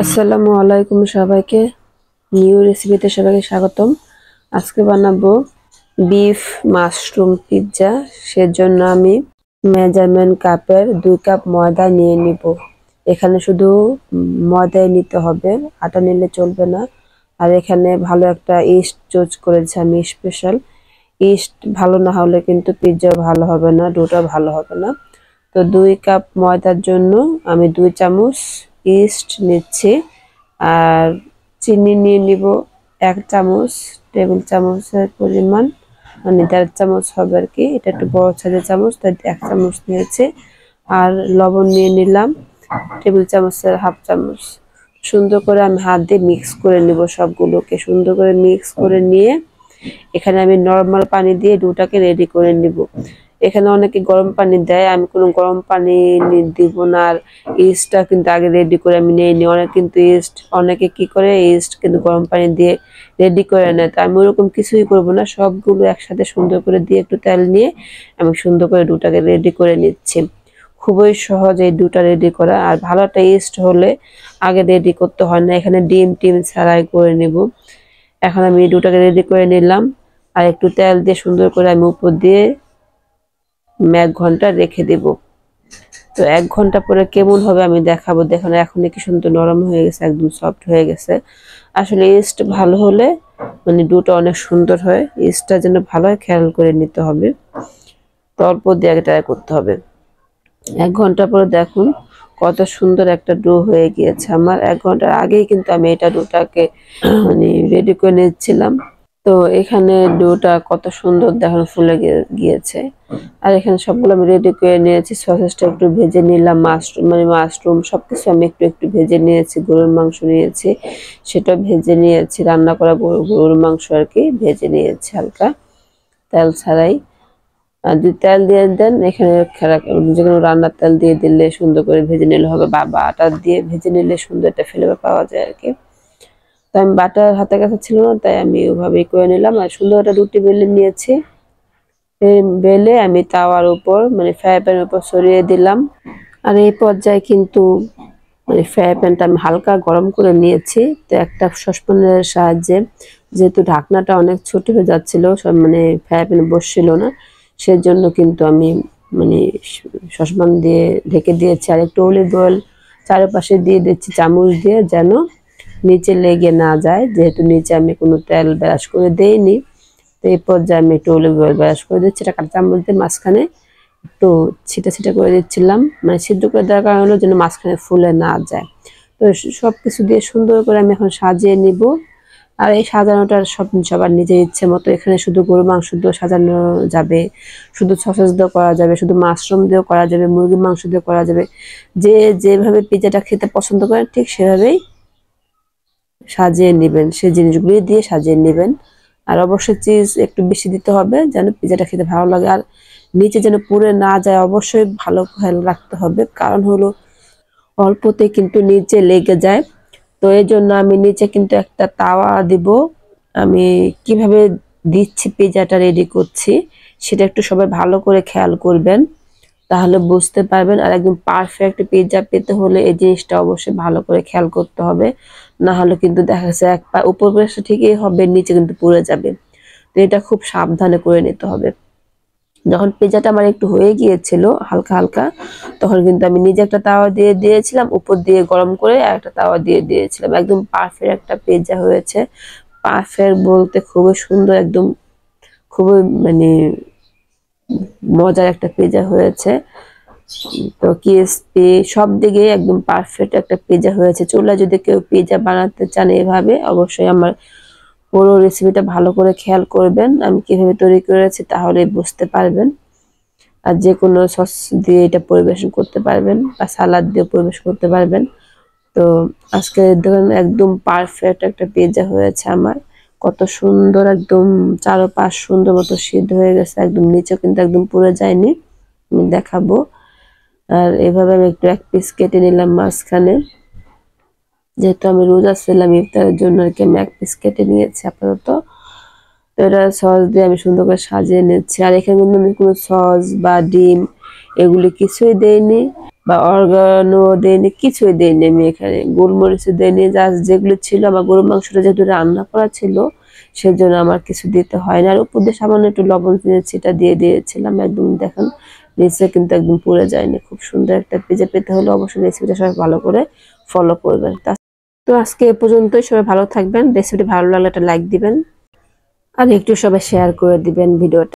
আসসালামু আলাইকুম সবাইকে। নিউ রেসিপিতে সবাইকে স্বাগতম। আজকে বানাবো বিফ মাশরুম পিৎজা। সেজন্য আমি মেজারমেন্ট কাপের 2 কাপ ময়দা নিয়ে নিব। এখানে শুধু ময়দাই নিতে হবে, আটা নিলে চলবে না। আর এখানে ভালো একটা ইস্ট চুজ করেছি আমি, স্পেশাল ইস্ট। ভালো না হলে কিন্তু পিৎজা ভালো হবে না, ডোটা ভালো হবে না। তো 2 কাপ ময়দার জন্য আমি 2 চামচ ইস্ট নিচ্ছি। আর চিনি নিয়ে নিব 1 চামচ, টেবিল চামচের পরিমাণ, মানে 1.5 চামচ হবে আর কি। এটা একটু বড় সাইজের চামচ, তাই 1 চামচ নিয়েছি। আর লবণ নিয়ে নিলাম টেবিল চামচের হাফ চামচ। সুন্দর করে আমি হাত দিয়ে মিক্স করে নিব, সবগুলোকে সুন্দর করে মিক্স করে নিয়ে এখানে আমি নরমাল পানি দিয়ে ডোটাকে রেডি করে নিব। এখানে অনেকে গরম পানি দেয়, আমি কোনো গরম পানি দিব না। আর ইস্টটা কিন্তু আগে রেডি করে আমি নিয়ে নিই। অনেকে কি করে, ইস্ট কিন্তু গরম পানি দিয়ে রেডি করে নেয়। তো আমি ওরকম কিছুই করব না, সবগুলো একসাথে সুন্দর করে দিয়ে একটু তেল নিয়ে আমি সুন্দর করে ডোটাকে রেডি করে নিচ্ছি। খুবই সহজ এই ডোটা রেডি করা। আর ভালো একটা ইস্ট হলে আগে রেডি করতে হয় না। এখানে ডিম টিম ছাড়াই করে নিব। এখন আমি ডোটাকে রেডি করে নিলাম। আর একটু তেল দিয়ে সুন্দর করে আমি উপর দিয়ে 1 ঘন্টা রেখে দেব। তো 1 ঘন্টা পরে কেমন হবে আমি দেখাবো। দেখুন এখন কি সুন্দর নরম হয়ে গেছে, একদম সফট হয়ে গেছে। আসলে ইস্ট ভালো হলে মানে ডোটা অনেক সুন্দর হয়। ইস্টটা যেন ভালো হয় খেয়াল করে নিতে হবে। তো অল্প দিয়ে আগে ট্রাই করতে হবে। 1 ঘন্টা পরে দেখুন কত সুন্দর একটা ডো হয়ে গিয়েছে আমার। 1 ঘন্টার আগেই কিন্তু আমি এটা ডোটাকে মানে রেডি করে নিচ্ছিলাম। তো এখানে ডোটা কত সুন্দর দেখুন ফুলে গিয়েছে। আর এখানে সবগুলো আমি রেডি করে নিয়েছি। সসেসটা একটু ভেজে নিলাম, মাশরুম সবকিছু আমি একটু একটু ভেজে নিয়েছি। গরুর মাংস নিয়েছি, সেটা ভেজে নিয়েছি। রান্না করা গরুর মাংস আর কি, ভেজে নিয়েছি হালকা তেল ছাড়াই। আর যদি তেল দিয়ে দেন এখানে যেকোনো রান্নার তেল দিয়ে দিলে সুন্দর করে ভেজে নিলে হবে, বা বাটার দিয়ে ভেজে নিলে সুন্দর একটা ফ্লেভার পাওয়া যায় আর কি। তো আমি বাটার হাতের কাছে ছিল না, তাই আমি ওইভাবেই করে নিলাম। আর সুন্দর একটা রুটি বেলে নিয়েছি। বেলে আমি তাওয়ার উপর মানে ফ্রাই প্যানের উপর ছড়িয়ে দিলাম। আর এই পর্যায়ে কিন্তু মানে ফ্রাই প্যানটা আমি হালকা গরম করে নিয়েছি। তো একটা সসপ্যানের সাহায্যে, যেহেতু ঢাকনাটা অনেক ছোট হয়ে যাচ্ছিল, সব মানে ফ্রাই প্যানে বসছিল না, সেজন্য কিন্তু আমি মানে সসপ্যান দিয়ে ঢেকে দিয়েছি। আর একটু অলিভ অয়েল চারপাশে দিয়ে দিচ্ছি চামচ দিয়ে, যেন নিচে লেগে না যায়, যেহেতু নিচে আমি কোনো তেল ব্রাশ করে দেইনি। তো এই পর্যায়ে আমি একটু অলিভ অয়েল ব্রাশ করে দিচ্ছি। এটা কাঁচা চামচ দিয়ে মাঝখানে একটু ছিটা ছিটা করে দিচ্ছিলাম, মানে সিদ্ধ করে দেওয়ার কারণে হলো যেন মাঝখানে ফুলে না যায়। তো সবকিছু দিয়ে সুন্দর করে আমি এখন সাজিয়ে নিব। আর এই সাজানোটা সবার নিজের ইচ্ছে মতো। এখানে শুধু গরু মাংস দিয়েও সাজানো যাবে, শুধু সসেস দিয়েও করা যাবে, শুধু মাশরুম দিয়েও করা যাবে, মুরগির মাংস দিয়েও করা যাবে। যে যেভাবে পিৎজাটা খেতে পছন্দ করেন ঠিক সেভাবেই সাজিয়ে নেবেন, সেই জিনিসগুলি দিয়ে সাজিয়ে নেবেন। আর অবশ্যই চিজ একটু বেশি দিতে হবে যেন পিৎজাটা খেতে ভালো লাগে। আর নিচে যেন পুড়ে না যায়, অবশ্যই ভালো খেয়াল রাখতে হবে, কারণ হলো অল্পতে কিন্তু নিচে লেগে যায়। তো এই জন্য আমি নিচে কিন্তু একটা তাওয়া দিব। আমি কিভাবে দিচ্ছি, পিৎজাটা রেডি করছি, সেটা একটু সবাই ভালো করে খেয়াল করবেন, তাহলে বুঝতে পারবেন। আর একদম পারফেক্ট পিৎজা পেতে হলে এই জিনিসটা অবশ্যই ভালো করে খেয়াল করতে হবে, না হলে কিন্তু দেখা যাচ্ছে এক পা উপর পাশে ঠিকই হবে, নিচে কিন্তু পুড়ে যাবে। তো এটা খুব সাবধানে করে নিতে হবে। যখন পিৎজাটা আমার একটু হয়ে গিয়েছিল হালকা হালকা, তখন কিন্তু আমি নিজে একটা তাওয়া দিয়ে দিয়েছিলাম, উপর দিয়ে গরম করে আর একটা তাওয়া দিয়ে দিয়েছিলাম। একদম পারফেক্ট একটা পিৎজা হয়েছে। পারফেক্ট বলতে খুবই সুন্দর, একদম খুবই মানে মজার একটা পিৎজা হয়েছে। তো ক্রিসপি সব দিকে একদম পারফেক্ট একটা পিৎজা হয়েছে। চুলায় যদি কেউ পিৎজা বানাতে চান এভাবে, অবশ্যই আমার পুরো রেসিপিটা ভালো করে খেয়াল করবেন আমি কিভাবে তৈরি করেছি, তাহলে বুঝতে পারবেন। আর যে কোনো সস দিয়ে এটা পরিবেশন করতে পারবেন, বা সালাদ দিয়ে পরিবেশন করতে পারবেন। তো আজকে দেখুন একদম পারফেক্ট একটা পিৎজা হয়েছে আমার। কত সুন্দর, একদম চারপাশ সুন্দর মতো সিদ্ধ হয়ে গেছে, একদম নিচে কিন্তু একদম পুড়ে যায়নি। আমি দেখাবো। আর এভাবে আমি একটু 1 পিস কেটে নিলাম মাঝখানে, যেহেতু আমি রোজা ছিলাম ইফতারের জন্য আর কি, আমি 1 পিস কেটে নিয়েছি আপাতত। তো এটা সস দিয়ে আমি সুন্দর করে সাজিয়ে নিচ্ছি। আর এখানে কিন্তু আমি কোনো সস বা ডিম এগুলি কিছুই দেইনি। বা অর্গানো দেয়নি, কিছুই দেয়নি আমি এখানে। গোলমরিচ দেয়নি, জাস্ট যেগুলো ছিল আমার গরুর মাংসটা যেহেতু রান্না করা ছিল সেজন্য আমার কিছু দিতে হয় না। আর উপর দিয়ে সামান্য একটু লবণ সেটা দিয়ে দিয়েছিলাম। একদম দেখেন নিচে কিন্তু একদম পুড়ে যায়নি। খুব সুন্দর একটা পিৎজা পেতে হলে অবশ্যই রেসিপিটা সবাই ভালো করে ফলো করবেন। তো আজকে এ পর্যন্তই, সবাই ভালো থাকবেন। রেসিপিটি ভালো লাগলে একটা লাইক দিবেন আর একটু সবাই শেয়ার করে দিবেন ভিডিওটা।